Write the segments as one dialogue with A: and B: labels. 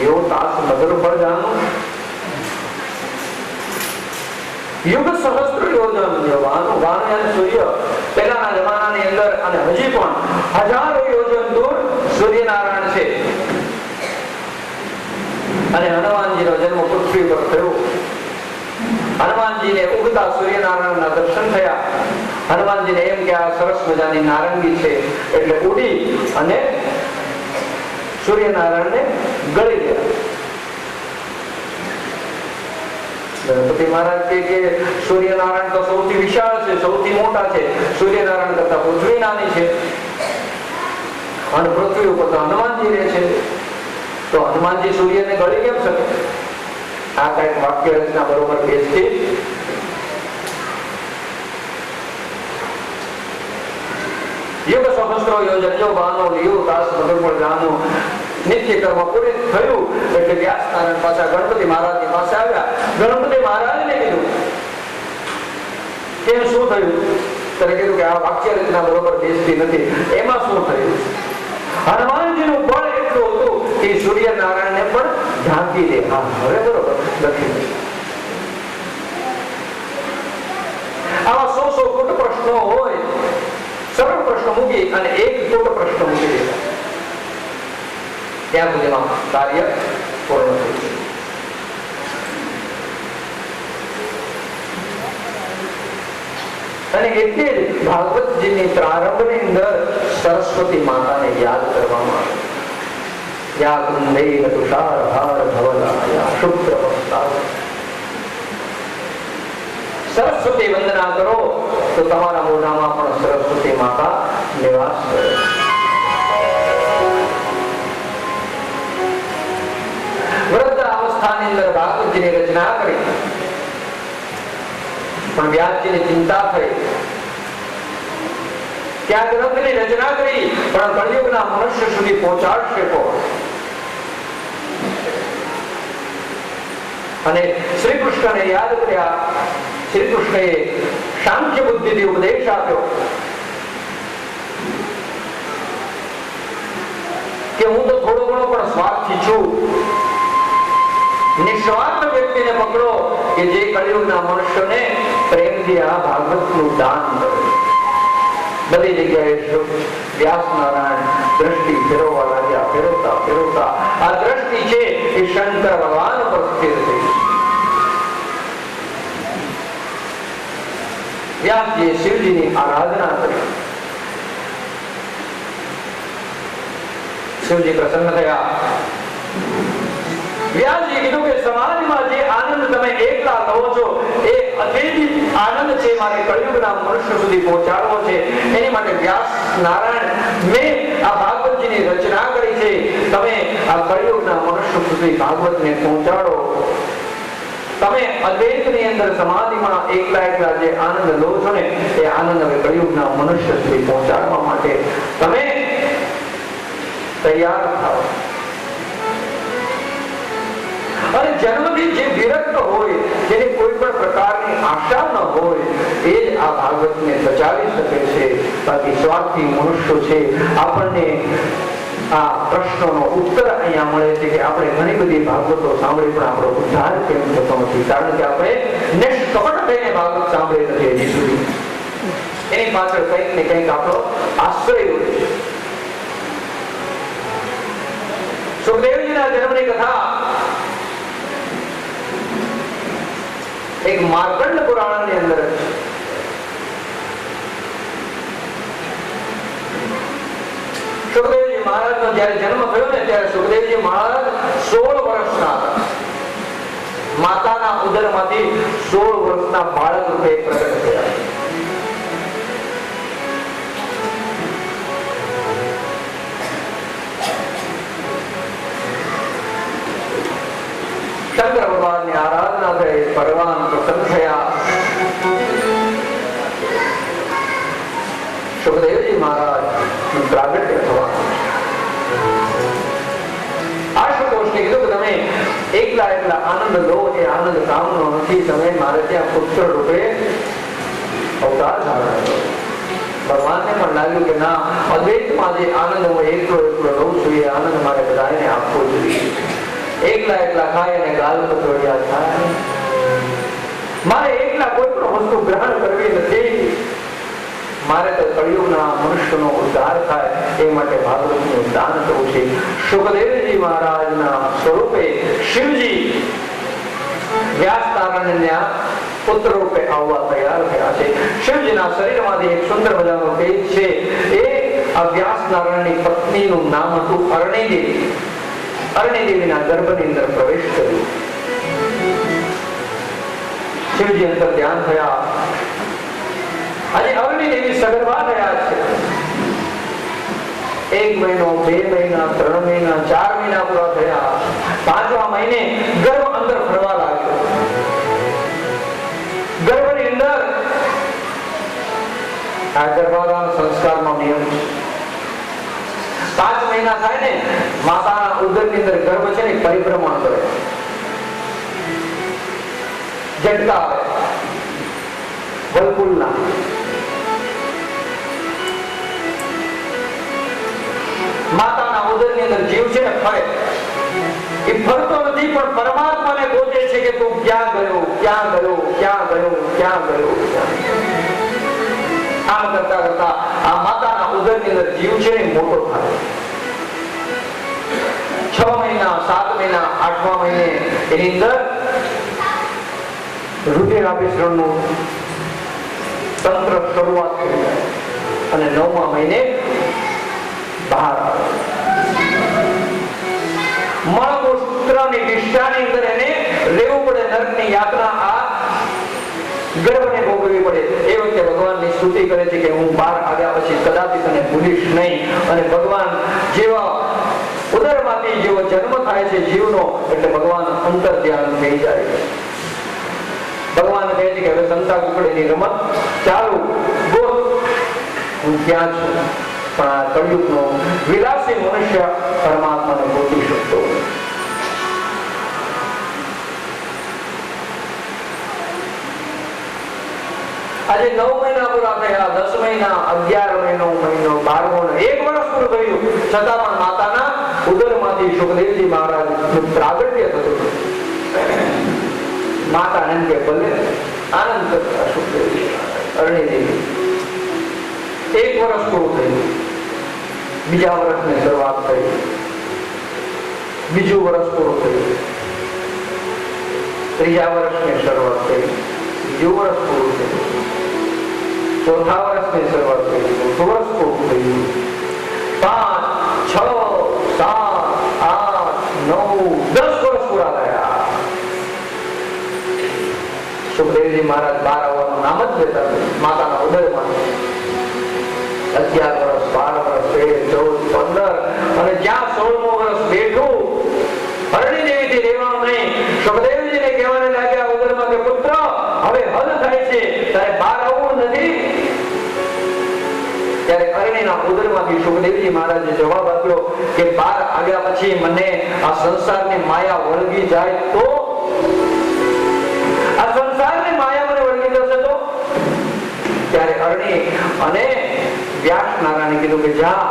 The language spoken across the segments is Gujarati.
A: એવો તાસ મધુર ફળ જાણો. યુગ સહસ્ત્ર યોજન વાન અને સૂર્ય પહેલાના જમાનાની અંદર અને હજી પણ હજારો યોજન દૂર સૂર્યનારાયણ છે. અને હનુમાનજીનો જન્મ પૃથ્વી પર થયો. હનુમાનજીને ઉગતા સૂર્યનારાયણના દર્શન થયા. હનુમાનજીને એમ કે આ સરસ મજાની નારંગી છે એટલે ઉડી અને સૂર્યનારાયણને ગળી ગયા. ગણપતિ મહારાજ કે સૂર્યનારાયણ તો સૌથી વિશાળ છે, સૌથી મોટા છે. સૂર્યનારાયણ કરતા પૃથ્વી નાની છે અને પૃથ્વી ઉપર તો હનુમાનજી રહે છે. તો હનુમાનજી સૂર્યને ગળી કેમ શકે? આ કઈક વાક્ય રચના બરોબર બેસતી. યુગ સહસ્ત્રો યોજન બાનો લીયો દાસ મધુર જાનો. નિત્ય કર્મ પૂરું થયું એટલે વ્યાસ નારાયણ પાછા ગણપતિ મહારાજની પાસે આવ્યા. ગણપતિ મહારાજને કીધું કે શું થયું? ત્યારે કીધું કે આ વાક્ય રચના બરોબર બેસતી નથી. એમાં શું થયું? હનુમાનજીનું બળ એટલું હતું કે સૂર્યનારાયણને પણ ઢાંકી દે. હા, હવે બરોબર લખી. આવા 100 ફૂટ પ્રશ્નો હોય, સરળ પ્રશ્ન મૂકી અને એક ફૂટ પ્રશ્ન મૂકી દેતા. ત્યાં સુધીમાં કાર્ય પૂર્ણ થયું. અને એટલે જ ભાગવતજીની પ્રારંભની અંદર સરસ્વતી માતાને યાદ કરવામાં આવે. યા કુંદૈ તુષાર હાર ધવલા શુભ્ર વસ્ત્રાવ. સરસ્વતી વંદના કરો તો તમારા મોઢામાં પણ સરસ્વતી માતા નિવાસ કરે. વૃદ્ધ અવસ્થાની અંદર ભાગવતજીની રચના કરી પણ વ્યાસજીની ચિંતા થઈ. ત્યાં ગ્રંથની રચના કરી પણ કળિયુગના મનુષ્ય સુધી પહોંચાડશે કોણ? અને શ્રી કૃષ્ણને યાદ કર્યા. શ્રી કૃષ્ણએ સાંખ્ય બુદ્ધિથી ઉપદેશ આપ્યો કે હું તો થોડો ઘણો પણ સ્વાર્થી છું. નિસ્વાર્થ વ્યક્તિને પકડો કે જે કળિયુગના મનુષ્યને પ્રેમથી આ ભાગવતનું દાન કરે. બધી જગ્યાએ વ્યાસ નારાયણ દ્રષ્ટિ ફેરવવા લાગ્યા. ફેરવતા ફેરવતા આ દ્રષ્ટિ છે એ શંકર ભગવાન પર સ્થિર થઈ. વ્યાસજીએ શિવજીની આરાધના કરી. શિવજી પ્રસન્ન થયા. વ્યાસજી કીધું કે સમાજમાં જે આનંદ તમે એકલા લો છો એ અદ્વૈત આનંદ છે, મારે કળિયુગના મનુષ્ય સુધી પહોંચાડવો છે. એની માટે વ્યાસ નારાયણ મેં આ ભાગવતજીની રચના કરી છે. તમે આ કળિયુગના મનુષ્ય સુધી ભાગવતને પહોંચાડો. તમે અદ્વૈતની અંદર સમાધિમાં એકલા એકલા જે આનંદ લો છો ને એ આનંદ હવે કળિયુગના મનુષ્ય સુધી પહોંચાડવા માટે તમે તૈયાર થાઓ. અને જન્મથી જે વિરક્ત હોય, જેની કોઈ પણ પ્રકારની આશા ન હોય, એ જ આ ભાગવતને બચાવી શકે છે. બાકી સ્વાર્થી મનુષ્યો છે. આપણને આ પ્રશ્નનો ઉત્તર અહીંયા મળે છે કે આપણે ઘણી બધી ભાગવતો સાંભળી પણ આપણો ઉદ્ધાર કેમ થતો નથી? કારણ કે આપણે નિષ્કપટ થઈને ભાગવત સાંભળી નથી હજી સુધી. એની પાછળ કંઈક ને કંઈક આપણો આશ્રય હોય છે. સુખદેવજીના જન્મની કથા એક માર્કંડ પુરાણની અંદર સુખદેવજી મહારાજનો જ્યારે જન્મ થયો ને ત્યારે સુખદેવજી મહારાજ 16 વર્ષના હતા. માતાના ઉદરમાંથી 16 વર્ષના બાળક રૂપે પ્રગટ થયા. શંકર ભગવાનની આરાધના થઈ. ભગવાન પ્રસન્ન થયા. સુખદેવજી મહારાજ પ્રાગટ્ય થવા આશુતોષને કીધું કે તમે એકલા એકલા આનંદ લો, એ આનંદ કામનો નથી. તમે મારે ત્યાં પુત્ર રૂપે અવતાર ધારણ કરો. ભગવાનને પણ લાગ્યું કે ના, અદ્વૈતમાં જે આનંદ હું એકલો એકલો લઉં છું એ આનંદ મારે બધાને આપવો જોઈએ. એકલા એકલા ખાય અને ગાલ પતોડિયા થાય. મારે એકલા કોઈ પણ વસ્તુ ગ્રહણ કરવી નથી. મારે તો કળિયુગના મનુષ્યનો ઉદ્ધાર થાય એ માટે ભાગવતનું દાન કરવું છે. સુખદેવજી મહારાજના સ્વરૂપે શિવજી વ્યાસ નારાયણના પુત્ર રૂપે આવવા તૈયાર થયા છે. શિવજીના શરીરમાંથી એક સુંદર મજાનો તેજ છે. એ આ વ્યાસ નારાયણની પત્નીનું નામ હતું અરણીદેવી. અરણીદેવીના ગર્ભની અંદર પ્રવેશ કર્યો. શિવજી અંતર ધ્યાન થયા. આજે અરણીદેવી સગર્ભા થયા છે. 1 મહિનો, 2 મહિના, 3 મહિના, 4 મહિના પૂરા થયા. 5મા મહિને ગર્ભ અંદર ફરવા લાગ્યો. ગર્ભની અંદર આ ગર્ભાધાન સંસ્કારનો નિયમ છે. 5 મહિના થાય ને માતાના ઉદરની અંદર ગર્ભ છે ને પરિભ્રમણ કરે, ઝટકા આવે, વલકુલના. માતાના ઉદરની અંદર જીવ છે ને ફરે. એ ફરતો નથી પણ પરમાત્માને ગોતે છે કે તું ક્યાં ગયો, ક્યાં ગયો, ક્યાં ગયો, ક્યાં ગયો. આમ કરતા કરતા આ માતાના ઉદરની અંદર જીવ છે ને મોટો થાય. 6 મહિના, 7 મહિના, 8મા મહિને એની અંદર રુધિરાભિસરણનું તંત્ર શરૂઆત થઈ જાય અને 9મા મહિને બહાર આવે. મળમૂત્રની વિષ્ઠાની અંદર એને રહેવું પડે. નરકની યાતના આ ગર્ભને ભોગવવી પડે. એ વખતે ભગવાનની સ્તુતિ કરે છે કે હું બહાર આવ્યા પછી કદાપી તને ભૂલીશ નહીં. અને ભગવાન જેવા ઉદરમાંથી જેવો જન્મ થાય છે જીવનો એટલે ભગવાન અંતર ધ્યાન થઈ જાય. ભગવાન કહે છે કે હવે સંતા કુકડીની રમત ચાલુ, બોલ હું ક્યાં છું. પણ આ કળિયુગનો વિલાસી મનુષ્ય પરમાત્માને ગોતી શકતો. આજે 9 મહિના પૂરા થયા, 10 મહિના, 11 મહિનો, 12મો, 1 વર્ષ પૂરું થયું, છતાં પણ માતાના ઉદરમાંથી સુખદેવજી મહારાજનું પ્રાગટ્ય થતું. માતા આનંદ કે ભલે આનંદ કરતા સુખદેવજી અરણીદેવી. 1 વર્ષ પૂરું થયું, બીજા વર્ષની શરૂઆત થઈ, બીજું વર્ષ પૂરું થયું, 3જા વર્ષની શરૂઆત થઈ, બીજું વર્ષ પૂરું થયું, 4થા વર્ષની શરૂઆત થઈ, 4થું વર્ષ પૂરું થયું, 5, 6, 7, 8, 9, 10 વર્ષ પૂરા થયા. સુખદેવજી મહારાજ બહાર આવવાનું નામ જ લેતા માતાના ઉદરમાં. 11 વર્ષ, 12 વર્ષ, 13, 14, 15 અને જ્યાં 16મો વર્ષ બેઠું, અરણીદેવીથી રહેવાનું નહીં. સુખદેવજીને કહેવાને લાગ્યા ઉદરમાં કે પુત્ર હવે હદ થાય છે, તારે બહાર આવવું નથી. ત્યારે અરણીના ઉદરમાંથી સુખદેવજી મહારાજે જવાબ આપ્યો કે બહાર આવ્યા પછી મને આ સંસારની માયા વળગી જાય તો, આ સંસારની માયા મને વળગી જશે તો. ત્યારે અરણી અને વ્યાસ નારાયણે કીધું કે જા,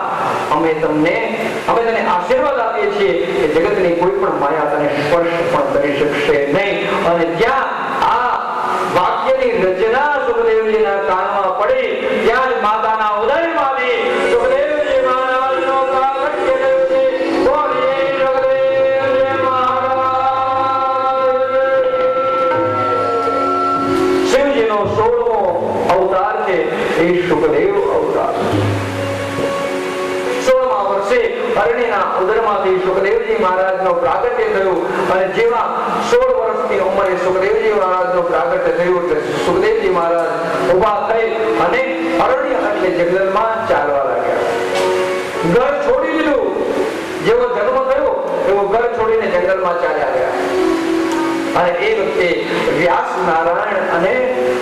A: અમે તને આશીર્વાદ આપીએ છીએ કે જગતની કોઈ પણ માયા તને સ્પર્શ પણ કરી શકશે નહીં. અને જ્યાં આ વાક્યની રચના સુખદેવજીના કાનમાં પડી ત્યાં જ માતાના ઉદયમાંથી સુખદેવજી મહારાજનો પ્રાગટ્ય થયો છે. બોલીએ સુખદેવજી મહારાજ. શિવજીનો 16મો અવતાર છે એ સુખદેવ અવતાર. 16મા વર્ષે અરણીના ઉદરમાંથી સુખદેવજી મહારાજનો પ્રાગટ્ય થયું. અને જેવા 16 વર્ષની ઉંમરે સુખદેવજી મહારાજનો પ્રાગટ્ય થયું એટલે સુખદેવજી મહારાજ ઊભા થઈ અને અરણ્ય એટલે જંગલમાં ચાલવા લાગ્યા. ઘર છોડી દીધું. જેવો જન્મ થયો એવો ઘર છોડીને જંગલમાં ચાલ્યા ગયા. અને એ વખતે વ્યાસ નારાયણ અને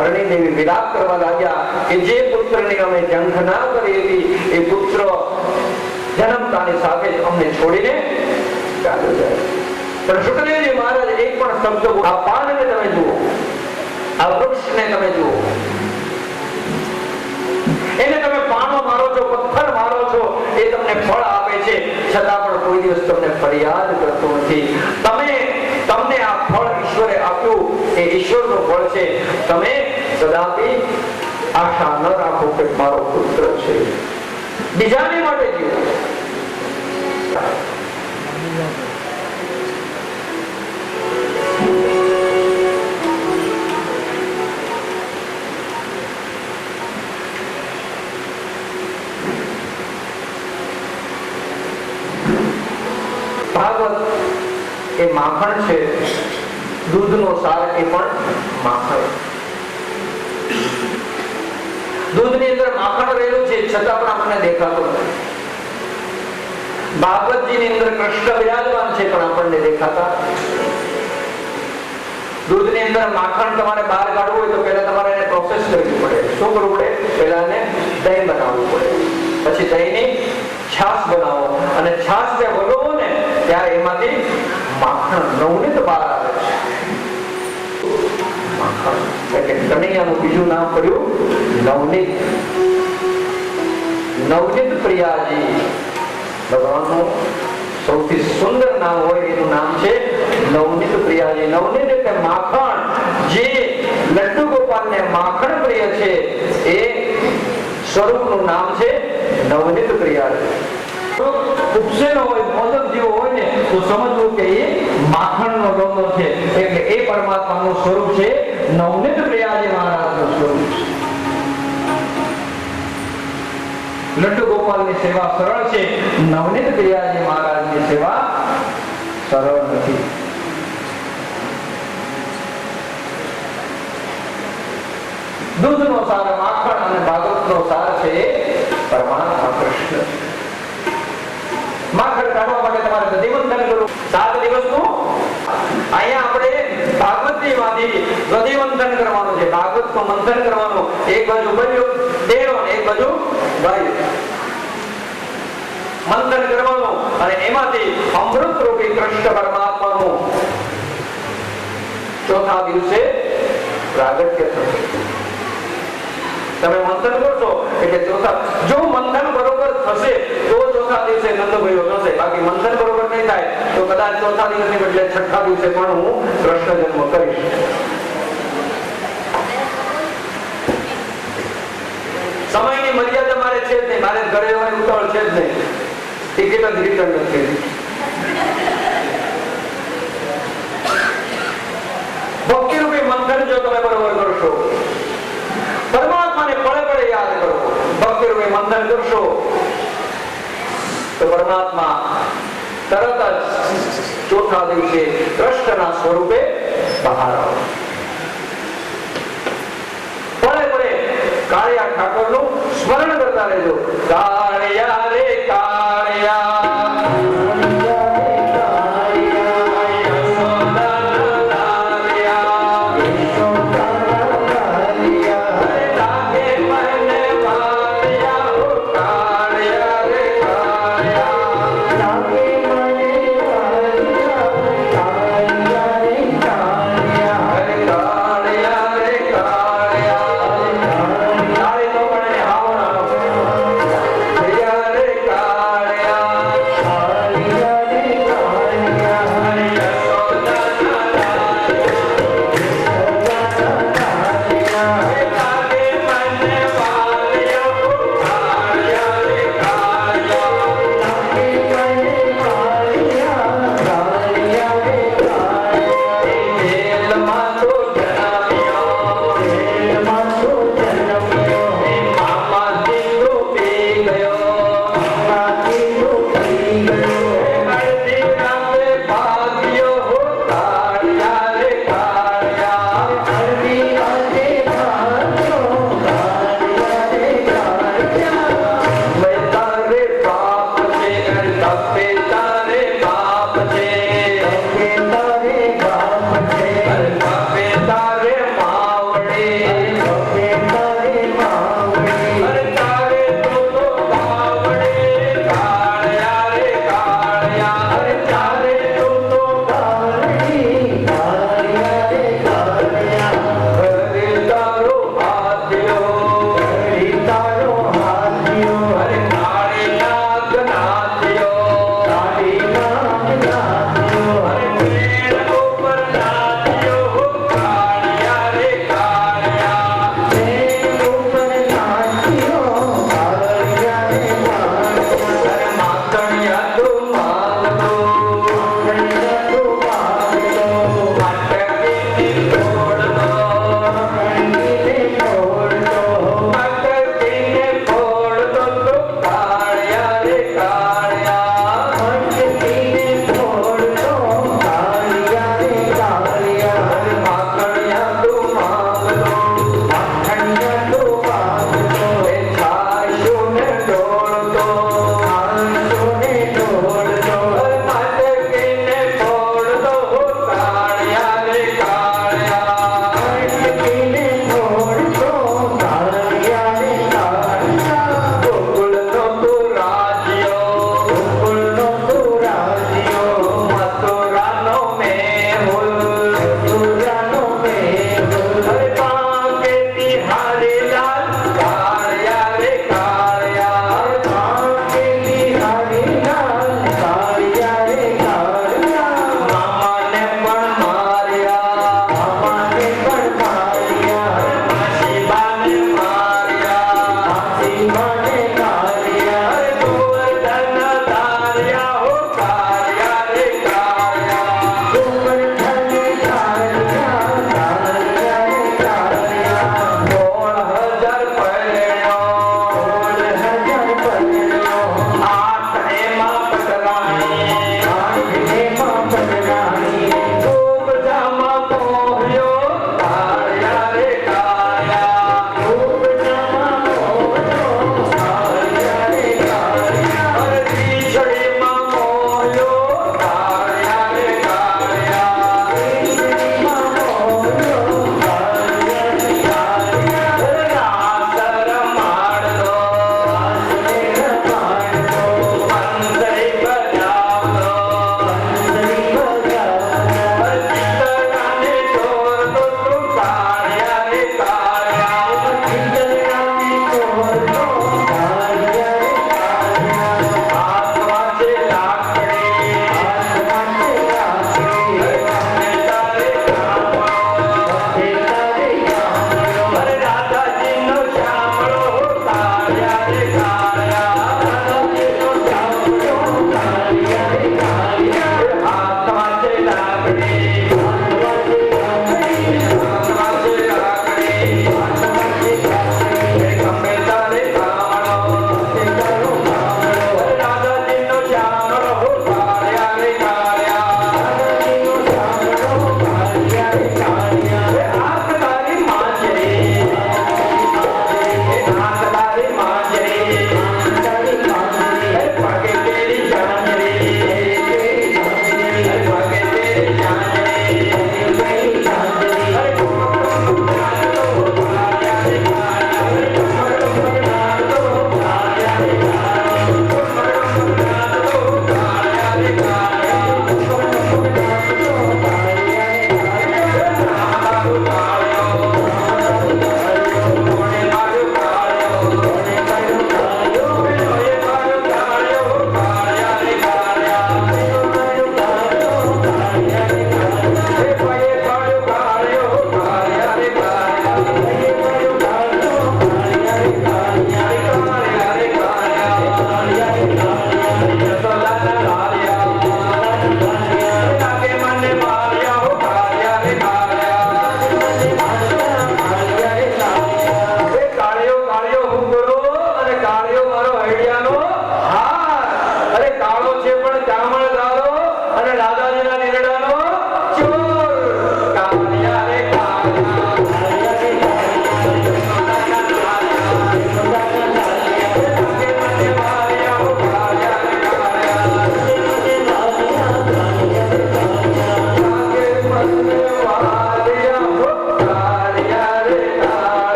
A: અરણીદેવી વિલાપ કરવા લાગ્યા કે જે પુત્રની અમે જંખ ના કરી હતી એ પુત્ર જન્મતાની સાથે જ અમને છોડીને ચાલ્યો જાય. પણ સુખદેવજી મહારાજ એક પણ શબ્દ, આ પાનને તમે જુઓ, આ વૃક્ષને તમે જુઓ, એને તમે પાનો મારો છો, પથ્થર મારો છો, એ તમને ફળ આપે છે, છતાં પણ કોઈ દિવસ તમને ફરિયાદ કરતો નથી. તમે ભાગવતનું ફળ છે. તમે કદાપી આશા ન રાખો કે મારો પુત્ર છે. બીજાને માટે જીવો. ભાગવત એ માખણ છે, દૂધનો સાર એ પણ માખણ. દૂધની અંદર માખણ રહેલું છે છતાં પણ આપણને દેખાતું નથી. ભાગવતજીની અંદર કૃષ્ણ બિરાજમાન છે પણ આપણને દેખાતા. દૂધની અંદર માખણ તમારે બહાર કાઢવું હોય તો પહેલા તમારે એને પ્રોસેસ કરવી પડે. શું કરવું પડે? પહેલા એને દહીં બનાવવું પડે, પછી દહીંની છાશ બનાવો, અને છાશ જે વલોવો ને ત્યારે એમાંથી માખણ નવનીત બહાર આવે છે. માખણ એટલે કનૈયાનું બીજું નામ પડ્યું નવનીત. નવનીત પ્રિયાજી ભગવાનનું સૌથી સુંદર નામ હોય એનું નામ છે નવનીત પ્રિયાજી. નવનીત એટલે માખણ. જે લડ્ડુ ગોપાલને માખણ પ્રિય છે એ સ્વરૂપનું નામ છે નવનીત પ્રિયાજી. ઉપસેનો હોય, મોદક જેવો હોય ને તો સમજવું કે એ માખણનો ડોલો છે. એટલે એ પરમાત્માનું સ્વરૂપ છે નવનીત પ્રિયાજી મહારાજનું સ્વરૂપ છે. લડ્ડુ ગોપાલની સેવા સરળ છે, નવનીત પ્રિયાજી મહારાજની સેવા સરળ નથી. દૂધનો સાર માખણ અને ભાગવતનો સાર છે પરમાત્મા કૃષ્ણ. માખણ કાઢવા માટે તમારે દધિમંથન કરવું 7 દિવસનું. અહીંયા આપણે ભાગવતજીમાંથી દધિમંથન કરવાનું છે. ભાગવતનું મંથન કરવાનું. એક બાજુ બન્યું દેરો ને એક બાજુ ગાયું. મંથન કરવાનું અને એમાંથી અમૃત રૂપી કૃષ્ણ પરમાત્માનું ચોથા દિવસે પ્રાગટ્ય થશે. તમે મંથન કરશો એટલે જો મંથન બરોબર થશે તો ચોથા દિવસે નંદભાઈઓ થશે. બાકી મંથન બરોબર નહીં થાય તો કદાચ ચોથા દિવસની બદલે છઠ્ઠા દિવસે પણ હું કૃષ્ણ જન્મ કરીશ. સમયની મર્યાદા મારે છે જ નહીં. મારે ઘરે જવાની ઉતાવળ છે જ નહીં. ટિકિટ જ રિટર્ન નથી. ભક્તિ રૂપી મંથન જો તમે બરોબર કરશો, પરમાત્માને પળે પળે યાદ કરો, ભક્તિ રૂપી મંથન કરશો તો પરમાત્મા તરત જ ચોથા દિવસે કૃષ્ણના સ્વરૂપે બહાર આવે. પળે પળે કાળિયા ઠાકોરનું સ્મરણ કરતા રહેજો. કાળિયા રે કાળિયા રે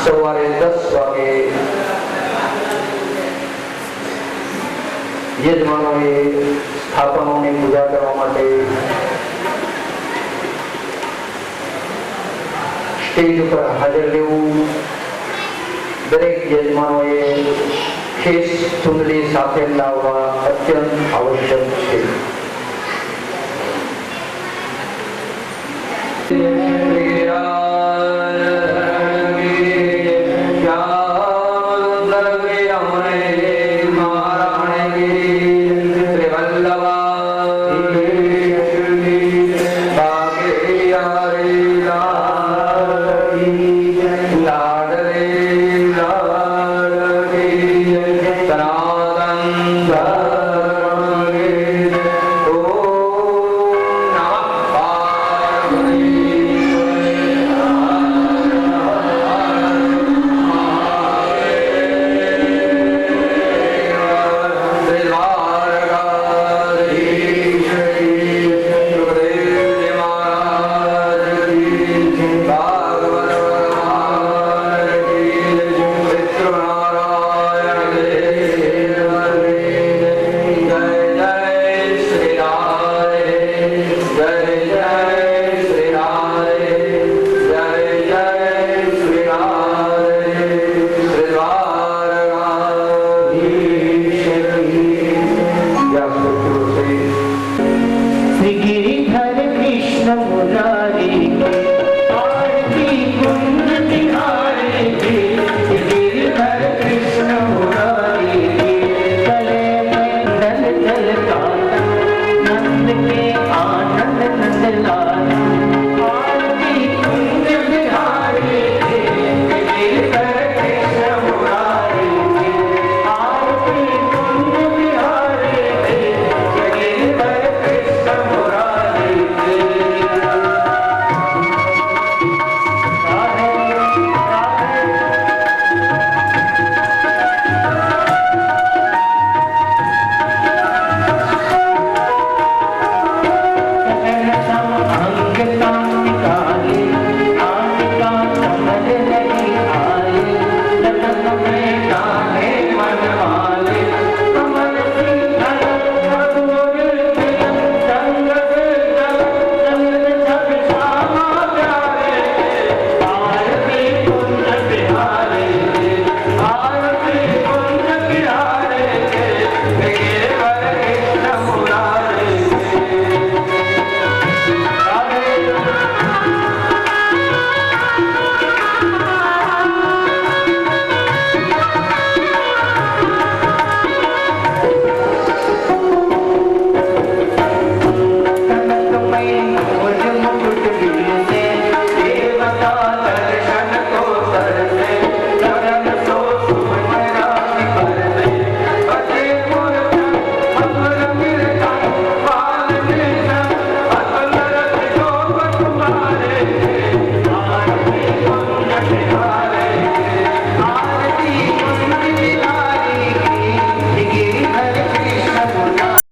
A: સવારે 10 વાગે યજમાનોએ સ્થાપનોની પૂજા કરવા માટે સ્ટેજ ઉપર હાજર રહેવું. દરેક યજમાનોએ ખેસ ચુંદડી સાથે લાવવા અત્યંત આવશ્યક છે.